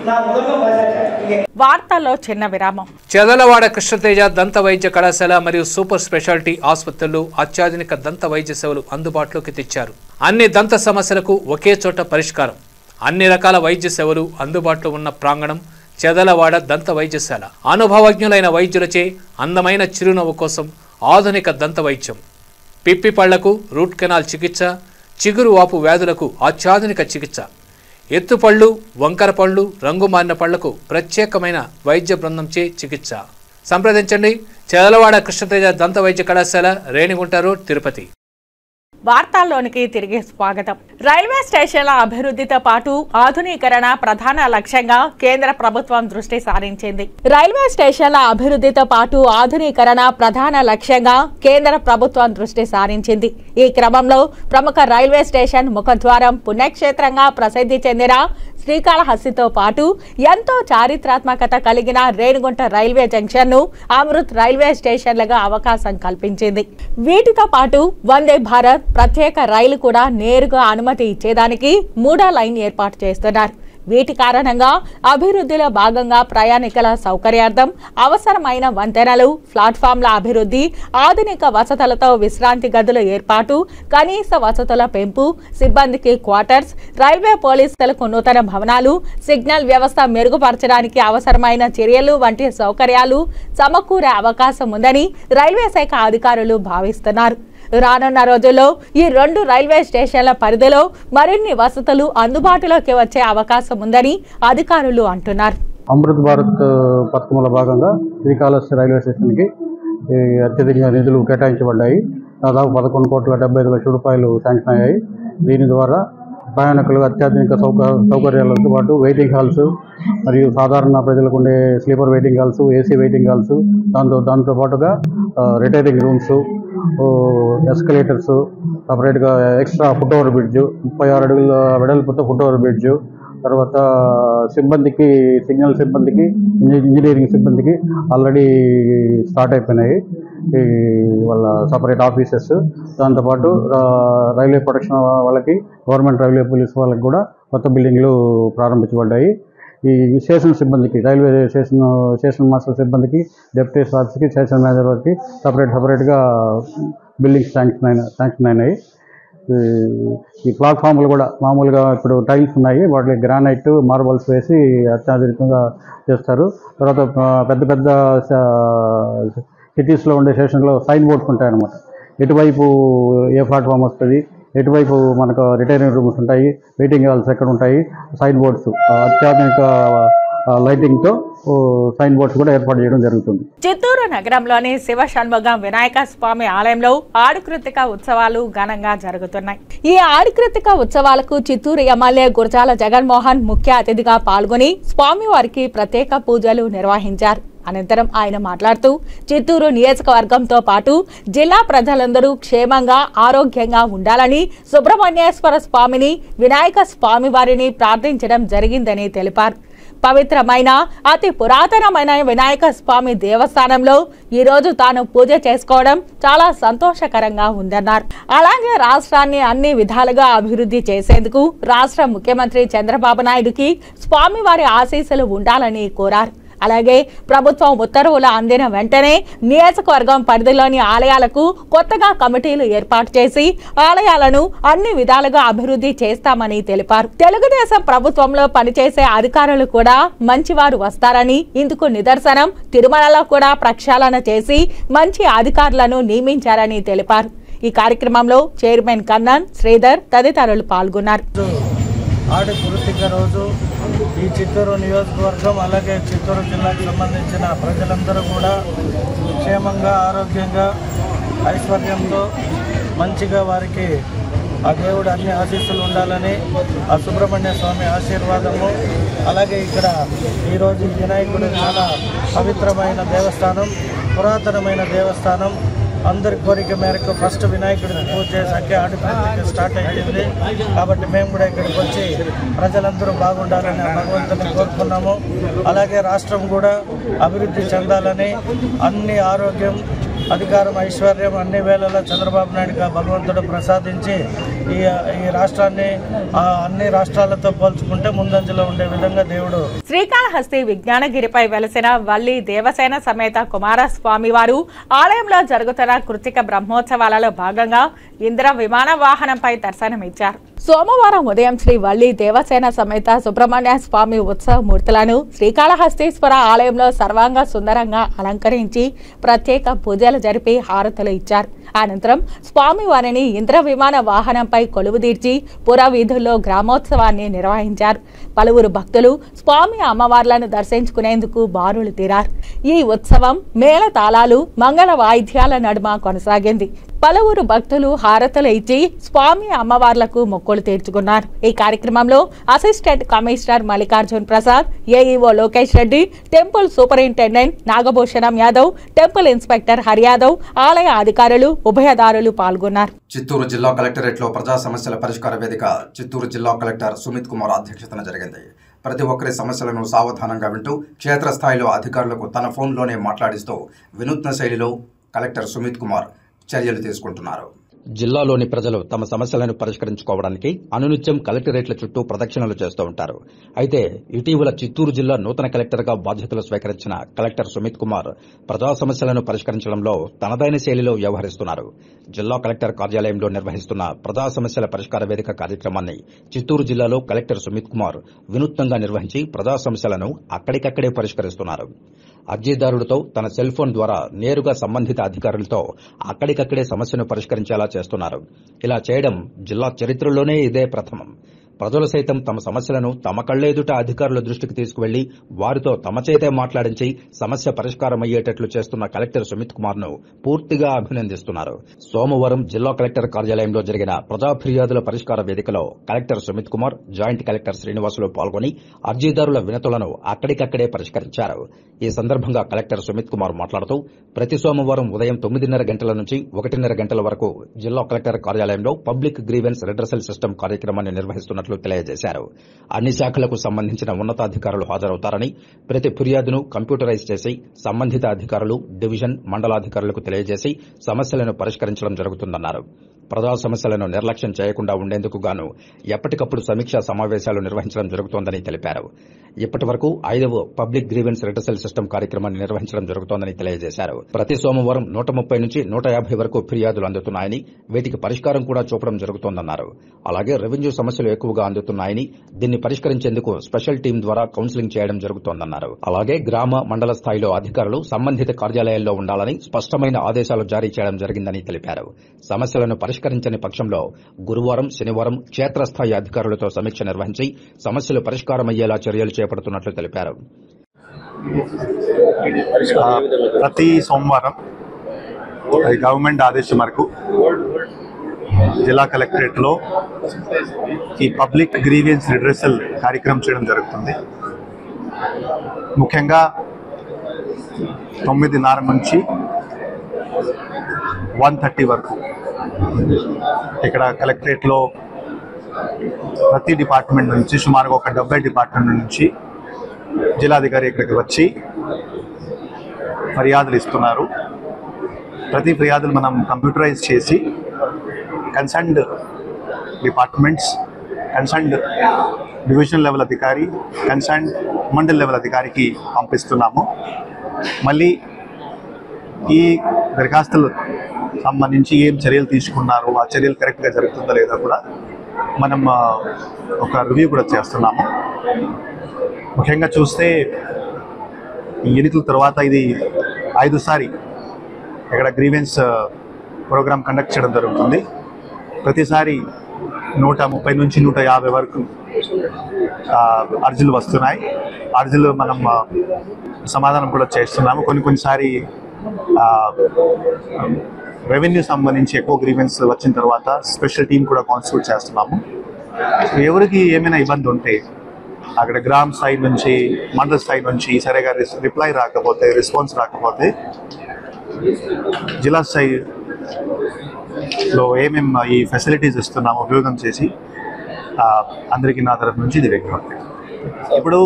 నా ముఖంగా భాషించాను. వార్తల్లో చిన్న విరామం. చదలవాడ కృష్ణతేజ దంత వైద్య కళాశాల మరియు సూపర్ స్పెషాలిటీ ఆసుపత్రుల్లో అత్యాధునిక దంత వైద్య సేవలు అందుబాటులోకి తెచ్చారు. అన్ని దంత సమస్యలకు ఒకే చోట పరిష్కారం. అన్ని రకాల వైద్య సేవలు అందుబాటులో ఉన్న ప్రాంగణం చదలవాడ దంత వైద్యశాల. అనుభవజ్ఞులైన వైద్యులచే అందమైన చిరునవ్వు కోసం ఆధునిక దంత వైద్యం, పిప్పి పళ్లకు రూట్ కెనాల్ చికిత్స, చిగురు వాపు వ్యాధులకు అత్యాధునిక చికిత్స, ఎత్తుపళ్ళు, వంకర పళ్ళు, రంగు మారిన పళ్లకు ప్రత్యేకమైన వైద్య బృందంచే చికిత్స. సంప్రదించండి చదలవాడ కృష్ణతేజ దంత వైద్య కళాశాల, రేణిగుంట రోడ్, తిరుపతి. వార్తల్లోనికి తిరిగి స్వాగతం. రైల్వే స్టేషన్ల అభివృద్ధితో పాటు ఆధునీకరణ ప్రధాన లక్ష్యంగా కేంద్ర ప్రభుత్వం దృష్టి సారించింది. రైల్వే స్టేషన్ల అభివృద్ధితో పాటు ఆధునీకరణ ప్రధాన లక్ష్యంగా కేంద్ర ప్రభుత్వం దృష్టి సారించింది. ఈ క్రమంలో ప్రముఖ రైల్వే స్టేషన్ ముఖద్వారం పుణ్యక్షేత్రంగా ప్రసిద్ధి చెందిన శ్రీకాళహస్తితో పాటు ఎంతో చారిత్రాత్మకత కలిగిన రేణిగుంట రైల్వే జంక్షన్ ను అమృత్ రైల్వే స్టేషన్లుగా అవకాశం కల్పించింది. వీటితో పాటు వందే భారత్ ప్రత్యేక రైలు కూడా నేరుగా అనుమతి ఇచ్చేదానికి 3వ లైన్ ఏర్పాటు చేస్తున్నారు. వీటి కారణంగా అభివృద్ధిలో భాగంగా ప్రయాణికుల సౌకర్యార్థం అవసరమైన వంతెనలు, ప్లాట్ఫామ్ల అభివృద్ధి, ఆధునిక వసతులతో విశ్రాంతి గదుల ఏర్పాటు, కనీస వసతుల పెంపు, సిబ్బందికి క్వార్టర్స్, రైల్వే పోలీసులకు నూతన భవనాలు, సిగ్నల్ వ్యవస్థ మెరుగుపరచడానికి అవసరమైన చర్యలు వంటి సౌకర్యాలు సమకూరే అవకాశం ఉందని రైల్వే శాఖ అధికారులు భావిస్తున్నారు. రానున్న రోజుల్లో ఈ 2 రైల్వే స్టేషన్ల పరిధిలో మరిన్ని వసతులు అందుబాటులోకి వచ్చే అవకాశం ఉందని అధికారులు అంటున్నారు. అమృత్ భారత్ పథకంలో భాగంగా శ్రీకాళహస్తి రైల్వే స్టేషన్కి అత్యధిక నిధులు కేటాయించబడ్డాయి. దాదాపు 11,75 లక్షల రూపాయలు శాంక్షన్ అయ్యాయి. దీని ద్వారా ప్రయాణికులు అత్యాధునిక సౌకర్యాలతో పాటు వెయిటింగ్ హాల్స్ మరియు సాధారణ ప్రజలకు ఉండే sleeper waiting halls, AC waiting halls, దాంతో పాటుగా రిటైరింగ్ రూమ్స్, ఎస్కలేటర్స్, సపరేట్గా ఎక్స్ట్రా ఫుట్ ఓవర్ బ్రిడ్జ్, 36 అడుగుల వెడల్పుతో ఫుట్ ఓవర్ బ్రిడ్జ్, తర్వాత సిబ్బందికి, సిగ్నల్ సిబ్బందికి, ఇంజనీరింగ్ సిబ్బందికి ఆల్రెడీ స్టార్ట్ అయిపోయినాయి వాళ్ళ సపరేట్ ఆఫీసెస్. దాంతోపాటు రైల్వే ప్రొటెక్షన్ వాళ్ళకి, గవర్నమెంట్ రైల్వే పోలీస్ వాళ్ళకి కూడా కొత్త బిల్డింగ్లు ప్రారంభించబడ్డాయి. ఈ స్టేషన్ సిబ్బందికి, రైల్వే స్టేషన్ మాస్టర్ సిబ్బందికి, డెప్యూటీ స్టాఫ్స్కి, స్టేషన్ మేనేజర్ వారికి సపరేట్గా బిల్డింగ్స్ శాంక్షన్ అయినాయి. ఈ ప్లాట్ఫామ్లు కూడా మామూలుగా ఇప్పుడు టైల్స్ ఉన్నాయి, వాటికి గ్రానైట్, మార్బల్స్ వేసి అత్యాధునికంగా చేస్తారు. తర్వాత పెద్ద సిటీస్లో ఉండే స్టేషన్లో సైన్ బోర్డ్స్ ఉంటాయి అన్నమాట. ఎటువైపు ఏ ప్లాట్ఫామ్ వస్తుంది, ఎటువైపు మనకు రిటైరింగ్ రూమ్స్ ఉంటాయి, వెయిటింగ్ హాల్స్ ఎక్కడ ఉంటాయి, సైన్ బోర్డ్స్ అత్యాధునిక లైటింగ్తో సైన్ బోర్డ్స్ కూడా ఏర్పాటు చేయడం జరుగుతుంది. చిత్తూరు నగరంలోని శివ షణ్ముగం వినాయక స్వామి ఆలయంలో ఆడికృతిక ఉత్సవాలు ఘనంగా జరుగుతున్నాయి. ఈ ఆడికృతిక ఉత్సవాలకు చిత్తూరు ఎమ్మెల్యే గురజాల జగన్మోహన్ ముఖ్య అతిథిగా పాల్గొని స్వామివారికి ప్రత్యేక పూజలు నిర్వహించారు. అనంతరం ఆయన మాట్లాడుతూ చిత్తూరు నియోజకవర్గంతో పాటు జిల్లా ప్రజలందరూ క్షేమంగా, ఆరోగ్యంగా ఉండాలని సుబ్రహ్మణ్యేశ్వర స్వామిని, వినాయక స్వామి వారిని ప్రార్థించడం జరిగిందని తెలిపారు. పవిత్రమైన అతి పురాతనమైన వినాయక స్వామి దేవస్థానంలో ఈ రోజు తాను పూజ చేసుకోవడం చాలా సంతోషకరంగా ఉందన్నారు. అలాగే రాష్ట్రాన్ని అన్ని విధాలుగా అభివృద్ధి చేసేందుకు రాష్ట్ర ముఖ్యమంత్రి చంద్రబాబు నాయుడుకి స్వామివారి ఆశీస్సులు ఉండాలని కోరారు. అలాగే ప్రభుత్వం ఉత్తర్వులు అందిన వెంటనే నియోజకవర్గం పరిధిలోని ఆలయాలకు కొత్తగా కమిటీలు ఏర్పాటు చేసి ఆలయాలను అన్ని విధాలుగా అభివృద్ధి చేస్తామని తెలిపారు. తెలుగుదేశం ప్రభుత్వంలో పనిచేసే అధికారులు కూడా మంచివారు వస్తారని, ఇందుకు నిదర్శనం తిరుమలలో కూడా ప్రక్షాళన చేసి మంచి అధికారులను నియమించారని తెలిపారు. ఈ కార్యక్రమంలో చైర్మన్ కన్నన్, శ్రీధర్ తదితరులు పాల్గొన్నారు. ఈ చిత్తూరు నియోజకవర్గం అలాగే చిత్తూరు జిల్లాకు సంబంధించిన ప్రజలందరూ కూడా క్షేమంగా, ఆరోగ్యంగా, ఐశ్వర్యంతో మంచిగా వారికి ఆ దేవుడు అన్ని ఆశీస్సులు ఉండాలని ఆ సుబ్రహ్మణ్య స్వామి ఆశీర్వాదము. అలాగే ఇక్కడ ఈరోజు వినాయకుడు చాలా పవిత్రమైన దేవస్థానం, పురాతనమైన దేవస్థానం. అందరి కోరిక మేరకు ఫస్ట్ వినాయకుడిని పూజ చేసాకే ఆడికి స్టార్ట్ అయ్యింది. కాబట్టి మేము కూడా ఇక్కడికి వచ్చి ప్రజలందరూ బాగుండాలని భగవంతుని కోరుకున్నాము. అలాగే రాష్ట్రం కూడా అభివృద్ధి చెందాలని, అన్ని ఆరోగ్యం, అధికారం, ఐశ్వర్యం అన్ని వేళలా చంద్రబాబు నాయుడుగా భగవంతుడు ప్రసాదించి ఈ రాష్ట్రాన్ని అన్ని రాష్ట్రాలతో పోల్చుకుంటే ముందంజలో ఉండే విధంగా దేవుడు. శ్రీకాళహస్తి విజ్ఞానగిరిపై వెలసిన వల్లి దేవసేన సమేత కుమారస్వామి వారు ఆలయంలో జరుగుతున్న కృతిక బ్రహ్మోత్సవాలలో భాగంగా ఇంద్ర విమాన వాహనంపై దర్శనమిచ్చారు. సోమవారం ఉదయం శ్రీ వల్లి దేవసేన సమేత సుబ్రహ్మణ్య స్వామి ఉత్సవ మూర్తులను శ్రీకాళహస్తీశ్వర ఆలయంలో సర్వాంగ సుందరంగా అలంకరించి ప్రత్యేక పూజలు జరిపి హారతులు ఇచ్చారు. అనంతరం స్వామివారిని ఇంద్ర విమాన వాహనంపై కొలువుదీర్చి పురవీధుల్లో గ్రామోత్సవాన్ని నిర్వహించారు. పలువురు భక్తులు స్వామి అమ్మవార్లను దర్శించుకునేందుకు బారులు తీరారు. ఈ ఉత్సవం మేళ తాళాలు, మంగళ వాయిద్యాల నడుమ కొనసాగింది. పలువురు భక్తులు హారతులు ఇచ్చి స్వామి అమ్మవార్లకు మొక్కులు తీర్చుకున్నారు. ఈ కార్యక్రమంలో assistant commissioner Mallikarjun Prasad, AEO Lokesh Reddy, temple superintendent Nagabhushanam Yadav, temple inspector Hari Yadav, ఆలయ అధికారులు, ఉభయదారులు పాల్గొన్నారు. చిత్తూరు జిల్లా కలెక్టరేట్లో ప్రజా సమస్యల పరిష్కార వేదిక చిత్తూరు జిల్లా కలెక్టర్ సుమిత్ కుమార్ అధ్యక్షతన జరిగింది. ప్రతి ఒక్కరి సమస్యలను సావధానంగా వింటూ క్షేత్రస్థాయిలో అధికారులకు తన ఫోన్లోనే మాట్లాడిస్తూ వినూత్న శైలిలో కలెక్టర్ సుమిత్ కుమార్ చర్యలు తీసుకుంటున్నారు. జిల్లాలోని ప్రజలు తమ సమస్యలను పరిష్కరించుకోవడానికి అనునిత్యం కలెక్టరేట్ల చుట్టూ ప్రదక్షిణలు చేస్తూ ఉంటారు. అయితే ఇటీవల చిత్తూరు జిల్లా నూతన కలెక్టర్గా బాధ్యతలు స్వీకరించిన కలెక్టర్ సుమిత్ కుమార్ ప్రజా సమస్యలను పరిష్కరించడంలో తనదైన శైలిలో వ్యవహరిస్తున్నారు. జిల్లా కలెక్టర్ కార్యాలయంలో నిర్వహిస్తున్న ప్రజా సమస్యల పరిష్కార వేదిక కార్యక్రమాన్ని చిత్తూరు జిల్లాలో కలెక్టర్ సుమిత్ కుమార్ వినూత్నంగా నిర్వహించి ప్రజా సమస్యలను అక్కడికక్కడే పరిష్కరిస్తున్నారు. అర్జీదారుడితో తన సెల్ ఫోన్ ద్వారా నేరుగా సంబంధిత అధికారులతో అక్కడికక్కడే సమస్యను పరిష్కరించేలా చేస్తున్నారు. ఇలా చేయడం జిల్లా చరిత్రలోనే ఇదే ప్రథమం. ప్రజలు సైతం తమ సమస్యలను తమ కళ్లెదుట అధికారుల దృష్టికి తీసుకువెళ్లి వారితో తమ చేతే మాట్లాడించి సమస్య పరిష్కారం అయ్యేటట్లు చేస్తున్న కలెక్టర్ సుమిత్ కుమార్ ను పూర్తిగా అభినందిస్తున్నారు. సోమవారం జిల్లా కలెక్టర్ కార్యాలయంలో జరిగిన ప్రజా ఫిర్యాదుల పరిష్కార వేదికలో collector Sumit Kumar, joint collector Srinivasulu పాల్గొని అర్జీదారుల వినతులను అక్కడికక్కడే పరిష్కరించారు. ఈ సందర్భంగా కలెక్టర్ సుమిత్ కుమార్ మాట్లాడుతూ ప్రతి సోమవారం ఉదయం 9:30 గంటల నుంచి 1:30 గంటల వరకు జిల్లా కలెక్టర్ కార్యాలయంలో పబ్లిక్ గ్రీవెన్స్ రిడ్రెసల్ సిస్టమ్ కార్యక్రమాన్ని నిర్వహిస్తున్నట్లు తెలియజేశారు. అన్ని శాఖలకు సంబంధించిన ఉన్నతాధికారులు హాజరవుతారని, ప్రతి ఫిర్యాదును కంప్యూటరైజ్ చేసి సంబంధిత అధికారులు, డివిజన్, మండలాధికారులకు తెలియజేసి సమస్యలను పరిష్కరించడం జరుగుతుందన్నారు. ప్రజా సమస్యలను నిర్లక్ష్యం చేయకుండా ఉండేందుకు గాను ఎప్పటికప్పుడు సమీక్షా సమావేశాలు నిర్వహించడం జరుగుతోందని తెలిపారు. ఇప్పటి వరకు 5వ పబ్లిక్ గ్రీవెన్స్ రిడ్రెసల్ సిస్టమ్ కార్యక్రమాన్ని నిర్వహించడం జరుగుతోందని తెలియజేశారు. ప్రతి సోమవారం 130 నుంచి 150 వరకు ఫిర్యాదులు అందుతున్నాయని, వీటికి పరిష్కారం కూడా చూపడం జరుగుతోందన్నారు. అలాగే రెవెన్యూ సమస్యలు ఎక్కువగా అందుతున్నాయని, దీన్ని పరిష్కరించేందుకు స్పెషల్ టీం ద్వారా కౌన్సిలింగ్ చేయడం జరుగుతోందన్నారు. అలాగే గ్రామ, మండల స్థాయిలో అధికారులు సంబంధిత కార్యాలయాల్లో ఉండాలని స్పష్టమైన ఆదేశాలు జారీ చేయడం జరిగిందని తెలిపారు. సమస్యలను పరిష్కరించని పక్షంలో గురువారం, శనివారం క్షేత్రస్థాయి అధికారులతో సమీక్ష నిర్వహించి సమస్యలు పరిష్కారమయ్యేలా చర్యలు చేపడుతున్నట్లు తెలిపారు. ప్రతి సోమవారం గవర్నమెంట్ ఆదేశం మేరకు జిల్లా కలెక్టరేట్లో ఈ పబ్లిక్ గ్రీవెన్స్ రిడ్రెసల్ కార్యక్రమం చేయడం జరుగుతుంది. ముఖ్యంగా 9:30 నుంచి 1:30 వరకు ఇక్కడ కలెక్టరేట్లో ప్రతి డిపార్ట్మెంట్ నుంచి సుమారుగా ఒక 70 డిపార్ట్మెంట్ నుంచి జిల్లాధికారి ఇక్కడికి వచ్చి ఫిర్యాదులు ఇస్తున్నారు. ప్రతి ఫిర్యాదులు మనం కంప్యూటరైజ్ చేసి concerned departments, concerned divisional level అధికారి, కన్సర్న్డ్ మండల్ లెవెల్ అధికారికి పంపిస్తున్నాము. మళ్ళీ ఈ దరఖాస్తులు సంబంధించి ఏం చర్యలు తీసుకున్నారు, ఆ చర్యలు కరెక్ట్గా జరుగుతుందో లేదో కూడా మనం ఒక రివ్యూ కూడా చేస్తున్నాము. ముఖ్యంగా చూస్తే ఈ ఎన్నికల తర్వాత ఇది 5సారి ఇక్కడ గ్రీవెన్స్ ప్రోగ్రామ్ కండక్ట్ చేయడం జరుగుతుంది. ప్రతిసారి 130 నుంచి 150 వరకు అర్జీలు వస్తున్నాయి. అర్జీలు మనం సమాధానం కూడా చేస్తున్నాము. కొన్నిసారి రెవెన్యూ సంబంధించి ఎక్కువ గ్రీవెన్స్ వచ్చిన తర్వాత స్పెషల్ టీం కూడా కాన్స్టిట్యూట్ చేస్తున్నాము. ఎవరికి ఏమైనా ఇబ్బంది ఉంటే అక్కడ గ్రామ స్థాయి నుంచి, మండల స్థాయి నుంచి సరిగా రిప్లై రాకపోతే, రెస్పాన్స్ రాకపోతే జిల్లా స్థాయిలో ఏమేమి ఈ ఫెసిలిటీస్ ఇస్తున్నామో ఉపయోగం చేసి అందరికీ నా తరఫు నుంచి ఇది వ్యక్తం. ఇప్పుడు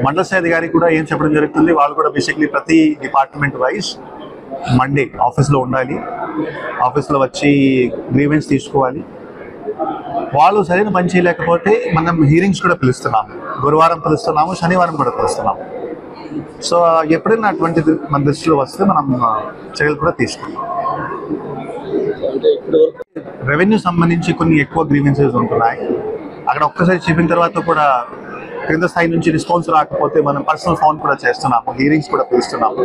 మండల స్థాయి అధికారికి కూడా ఏం చెప్పడం జరుగుతుంది, వాళ్ళు కూడా బేసిక్లీ ప్రతి డిపార్ట్మెంట్ వైజ్ మండే ఆఫీస్లో ఉండాలి, ఆఫీస్లో వచ్చి గ్రీవెన్స్ తీసుకోవాలి. వాళ్ళు సరైన పని చేయలేకపోతే మనం హీరింగ్స్ కూడా పిలుస్తున్నాము. గురువారం పిలుస్తున్నాము, శనివారం కూడా పిలుస్తున్నాము. సో ఎప్పుడైనా అటువంటి మన దృష్టిలో వస్తే మనం చర్యలు కూడా తీసుకుంటాం. రెవెన్యూ సంబంధించి కొన్ని ఎక్కువ గ్రీవెన్సెస్ ఉంటున్నాయి. అక్కడ ఒక్కసారి చెప్పిన తర్వాత కూడా క్రింద స్థాయి నుంచి రెస్పాన్స్ రాకపోతే మనం పర్సనల్ ఫోన్ కూడా చేస్తున్నాము, హీరింగ్స్ కూడా పిలుస్తున్నాము.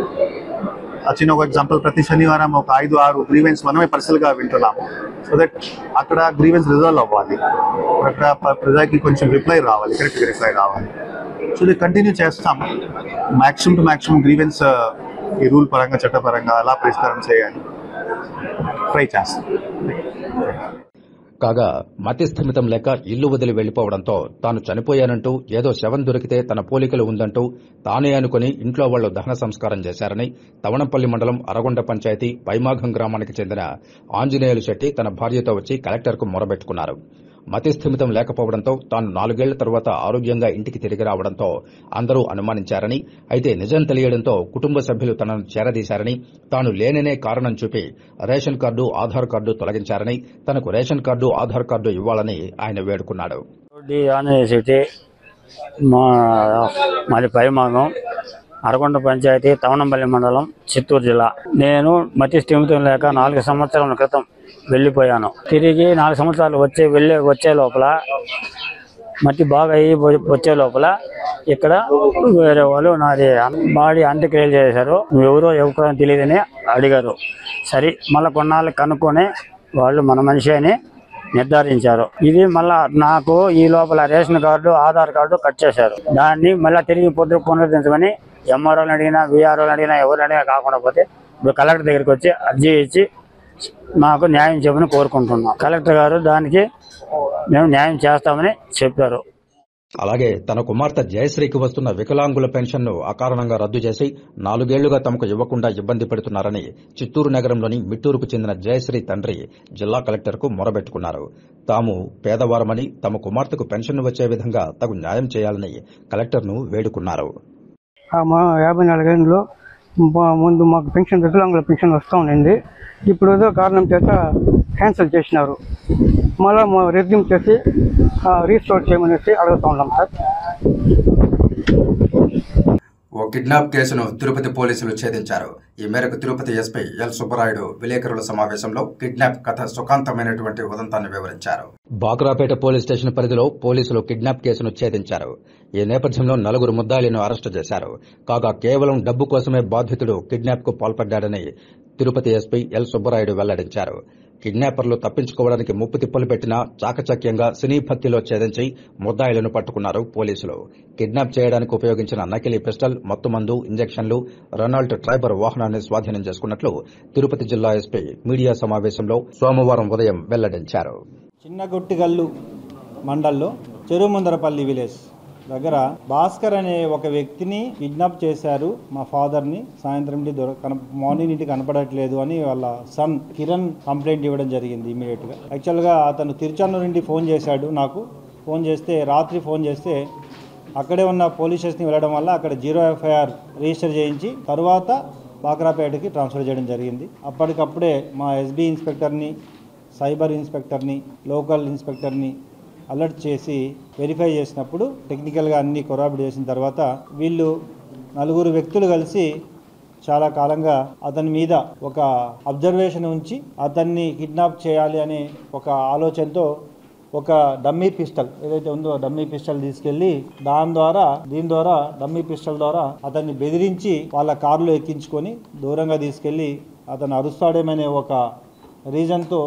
చిన్న ఒక ఎగ్జాంపుల్, ప్రతి శనివారం ఒక 5-6 గ్రీవెన్స్ మనమే పర్సనల్గా వింటున్నాము. సో దట్ అక్కడ గ్రీవెన్స్ రిజాల్వ్ అవ్వాలి, అక్కడ ప్రజలకి కొంచెం రిప్లై రావాలి, కరెక్ట్గా రిప్లై రావాలి. సో ఇది కంటిన్యూ చేస్తాం. మ్యాక్సిమం టు మ్యాక్సిమం గ్రీవెన్స్ ఈ రూల్ పరంగా, చట్టపరంగా ఎలా పరిష్కారం చేయాలి ట్రై చేస్తాం. కాగా మతి స్థిమితం లేక ఇల్లు వదిలి వెళ్లిపోవడంతో తాను చనిపోయానంటూ, ఏదో శవం దొరికితే తన పోలికలు ఉందంటూ తానే అనుకుని ఇంట్లో వాళ్లు దహన సంస్కారం చేశారని తవణంపల్లి మండలం అరగొండ పంచాయతీ పైమాఘం గ్రామానికి చెందిన ఆంజనేయులు శెట్టి తన భార్యతో వచ్చి కలెక్టర్కు మొరబెట్టుకున్నారు. మతి స్థిమితం లేకపోవడంతో తాను 4 ఏళ్ల తర్వాత ఆరోగ్యంగా ఇంటికి తిరిగి రావడంతో అందరూ అనుమానించారని, అయితే నిజం తెలియడంతో కుటుంబ సభ్యులు తనను చేరదీశారని, తాను లేననే కారణం చూపి రేషన్ కార్డు, ఆధార్ కార్డు తొలగించారని, తనకు రేషన్ కార్డు, ఆధార్ కార్డు ఇవ్వాలని ఆయన వేడుకున్నాడు. ఆంజనేయ శెట్టి, మాది పైమాగం, అరగొండ పంచాయతీ, తవణంపల్లి మండలం, చిత్తూరు జిల్లా. నేను మతి స్థిమితం లేక 4 సంవత్సరాల క్రితం వెళ్ళిపోయాను. తిరిగి 4 సంవత్సరాలు వచ్చే లోపల మట్టి బాగా అయ్యి వచ్చే లోపల ఇక్కడ వేరే వాళ్ళు నాది బాడీ అంత్యక్రియలు చేశారు. ఎవరో తెలియదని అడిగారు. సరే మళ్ళీ కొన్నాళ్ళు కనుక్కొని వాళ్ళు మన మనిషి అని నిర్ధారించారు. ఇది మళ్ళా నాకు ఈ లోపల ration card, Aadhaar card cut చేశారు. దాన్ని మళ్ళీ తిరిగి పునరుద్ధరించమని ఎంఆర్ఓని అడిగినా, విఆర్ఓని అడిగినా, ఎవరు అడిగినా కాకుండా పోతే ఇప్పుడు కలెక్టర్ దగ్గరికి వచ్చి అర్జీ ఇచ్చి మాకు న్యాయం చెప్పని కోరుకుంటున్నాం. కలెక్టర్ గారు దానికి మేము న్యాయం చేస్తామని చెప్పారు. అలాగే తన కుమార్తె జయశ్రీకి వస్తున్న వికలాంగుల పెన్షన్ను అకారణంగా రద్దు చేసి 4 ఏళ్లుగా తమకు ఇవ్వకుండా ఇబ్బంది పెడుతున్నారని చిత్తూరు నగరంలోని మిట్టూరుకు చెందిన జయశ్రీ తండ్రి జిల్లా కలెక్టర్కు మొరబెట్టుకున్నారు. తాము పేదవారమని, తమ కుమార్తెకు పెన్షన్ వచ్చే విధంగా తగు న్యాయం చేయాలని కలెక్టర్ను వేడుకున్నారు. 54 ఏళ్ళలో ముందు మాకు పెన్షన్, వికలాంగుల పెన్షన్ వస్తూ ఉండింది. ఇప్పుడు ఏదో కారణం చేత క్యాన్సిల్ చేసినారు. మళ్ళీ రెజ్యూమ్ చేసి రీస్టోర్ చేయమనేసి అడుగుతూ ఉన్నాం సార్. ఓ కిడ్నాప్ కేసును తిరుపతి పోలీసులు ఛేదించారు. ఈ మేరకు తిరుపతి ఎస్పీ ఎల్ సుబ్బరాయుడు విలేకరుల సమావేశంలో కిడ్నాప్ కథ సుఖాంతమైనటువంటి ఉదంతాన్ని వివరించారు. బాక్రాపేట పోలీస్ స్టేషన్ పరిధిలో పోలీసులు కిడ్నాప్ కేసును ఛేదించారు. ఈ నేపథ్యంలో 4 ముద్దాయిలను అరెస్టు చేశారు. కాగా కేవలం డబ్బు కోసమే బాధితుడు కిడ్నాప్ కు పాల్పడ్డాడని తిరుపతి ఎస్పీ ఎల్ సుబ్బరాయుడు వెల్లడించారు. కిడ్నాపర్లు తప్పించుకోవడానికి ముప్పు తిప్పలు పెట్టినా చాకచక్యంగా సినీ భక్తిలో ఛేదించి ముద్దాయిలను పట్టుకున్నారు పోలీసులు. కిడ్నాప్ చేయడానికి ఉపయోగించిన నకిలీ పిస్టల్, మత్తుమందు, ఇంజెక్షన్లు, రెనాల్ట్ ట్రైబర్ వాహనాన్ని స్వాధీనం చేసుకున్నట్లు తిరుపతి జిల్లా ఎస్పీ మీడియా సమావేశంలో సోమవారం ఉదయం వెల్లడించారు. చిన్నగొట్టిగల్లు మండల్లో చెరుముందరపల్లి విలేజ్ దగ్గర భాస్కర్ అనే ఒక వ్యక్తిని కిడ్నాప్ చేశారు. మా ఫాదర్ని సాయంత్రం మార్నింగ్ ఇంటికి కనపడట్లేదు అని వాళ్ళ సన్ కిరణ్ కంప్లైంట్ ఇవ్వడం జరిగింది. ఇమీడియట్గా యాక్చువల్గా అతను తిరుచానూరు నుండి ఫోన్ చేశాడు. నాకు ఫోన్ చేస్తే రాత్రి ఫోన్ చేస్తే అక్కడే ఉన్న పోలీస్ స్టేషన్కి వెళ్ళడం వల్ల అక్కడ 0 ఎఫ్ఐఆర్ రిజిస్టర్ చేయించి తర్వాత బాక్రాపేటకి ట్రాన్స్ఫర్ చేయడం జరిగింది. అప్పటికప్పుడే మా ఎస్బీ ఇన్స్పెక్టర్ని, సైబర్ ఇన్స్పెక్టర్ని, లోకల్ ఇన్స్పెక్టర్ని అలర్ట్ చేసి వెరిఫై చేసినప్పుడు టెక్నికల్గా అన్ని కొరాబిట్ చేసిన తర్వాత వీళ్ళు 4 వ్యక్తులు కలిసి చాలా కాలంగా అతని మీద ఒక అబ్జర్వేషన్ ఉంచి అతన్ని కిడ్నాప్ చేయాలి అనే ఒక ఆలోచనతో ఒక డమ్మీ పిస్టల్ ఏదైతే ఉందో డమ్మీ పిస్టల్ తీసుకెళ్లి దీని ద్వారా డమ్మీ పిస్టల్ ద్వారా అతన్ని బెదిరించి వాళ్ళ కారులో ఎక్కించుకొని దూరంగా తీసుకెళ్లి అతను అరుస్తాడేమనే ఒక రీజన్తో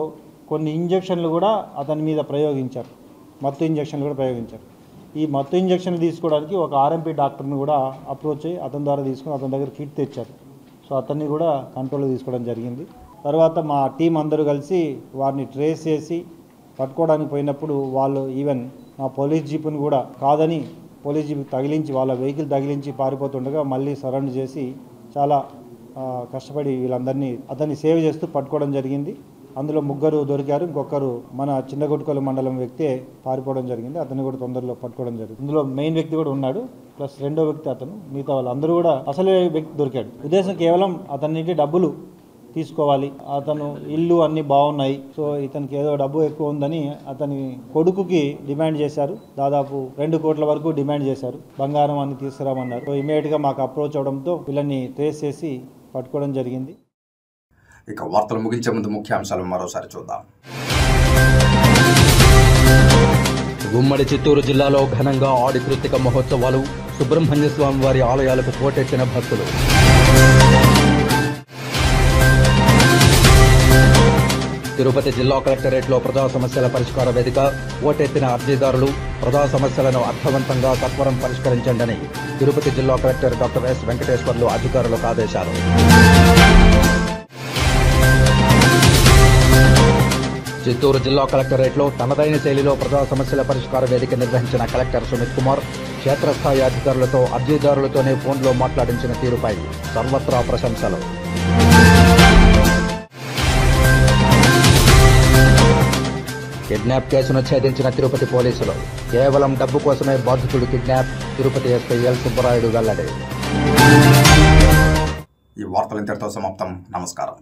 కొన్ని ఇంజెక్షన్లు కూడా అతని మీద ప్రయోగించారు. మత్తు ఇంజెక్షన్లు కూడా ప్రయోగించారు. ఈ మత్తు ఇంజెక్షన్లు తీసుకోవడానికి ఒక ఆర్ఎంపీ డాక్టర్ని కూడా అప్రోచ్ అయ్యి అతని ద్వారా తీసుకుని అతని దగ్గర కిట్ తెచ్చారు. సో అతన్ని కూడా కంట్రోల్లో తీసుకోవడం జరిగింది. తర్వాత మా టీం అందరూ కలిసి వారిని ట్రేస్ చేసి పట్టుకోవడానికి పోయినప్పుడు వాళ్ళు ఈవెన్ మా పోలీస్ జీపుని కూడా కాదని పోలీస్ జీప్ తగిలించి వాళ్ళ వెహికల్ తగిలించి పారిపోతుండగా మళ్ళీ సరౌండ్ చేసి చాలా కష్టపడి వీళ్ళందరినీ అతన్ని సేవ్ చేస్తూ పట్టుకోవడం జరిగింది. అందులో 3 దొరికారు. ఇంకొకరు మన చిన్నగొట్టుకోల మండలం వ్యక్తే పారిపోవడం జరిగింది. అతన్ని కూడా తొందరలో పట్టుకోవడం జరిగింది. ఇందులో మెయిన్ వ్యక్తి కూడా ఉన్నాడు, ప్లస్ 2వ వ్యక్తి అతను. మిగతా వాళ్ళందరూ కూడా అసలే వ్యక్తి దొరికాడు. ఉద్దేశం కేవలం అతని నుండి డబ్బులు తీసుకోవాలి. అతను ఇల్లు అన్నీ బాగున్నాయి, సో ఇతనికి ఏదో డబ్బు ఎక్కువ ఉందని అతని కొడుకుకి డిమాండ్ చేశారు. దాదాపు 2 కోట్ల వరకు డిమాండ్ చేశారు. బంగారం అన్ని తీసుకురామన్నారు. సో ఇమీడియట్గా మాకు అప్రోచ్ అవడంతో వీళ్ళని ట్రేస్ చేసి పట్టుకోవడం జరిగింది. ఇక వార్తలు ముగించే ముందు ముఖ్యాంశాలు మరోసారి చూద్దాం. ఉమ్మడి చిత్తూరు జిల్లాలో ఘనంగా ఆడి కృత్తిక మహోత్సవాలు. సుబ్రహ్మణ్య స్వామి వారి ఆలయాలకు పోటెత్తిన భక్తులు. తిరుపతి జిల్లా కలెక్టరేట్లో ప్రజా సమస్యల పరిష్కార వేదిక. ఓటెత్తిన అర్జీదారులు ప్రజా సమస్యలను అర్థవంతంగా సత్వరం పరిష్కరించండి. తిరుపతి జిల్లా కలెక్టర్ డాక్టర్ ఎస్ వెంకటేశ్వర్లు అధికారులకు ఆదేశాలు. చిత్తూరు జిల్లా కలెక్టరేట్లో తనదైన శైలిలో ప్రజా సమస్యల పరిష్కార వేదిక నిర్వహించిన కలెక్టర్ సుమిత్ కుమార్ క్షేత్రస్థాయి అధికారులతో అర్జీదారులతోనే ఫోన్లో మాట్లాడించిన తీరుపై సర్వత్రా ప్రశంసలు. కిడ్నాప్ కేసును ఛేదించిన తిరుపతి పోలీసులు. కేవలం డబ్బు కోసమే బాధితుడు kidnap. Tirupati SP L Subbarayudu వెల్లడి. ఈ వార్తలు ఇంతటితో సమాప్తం. నమస్కారం.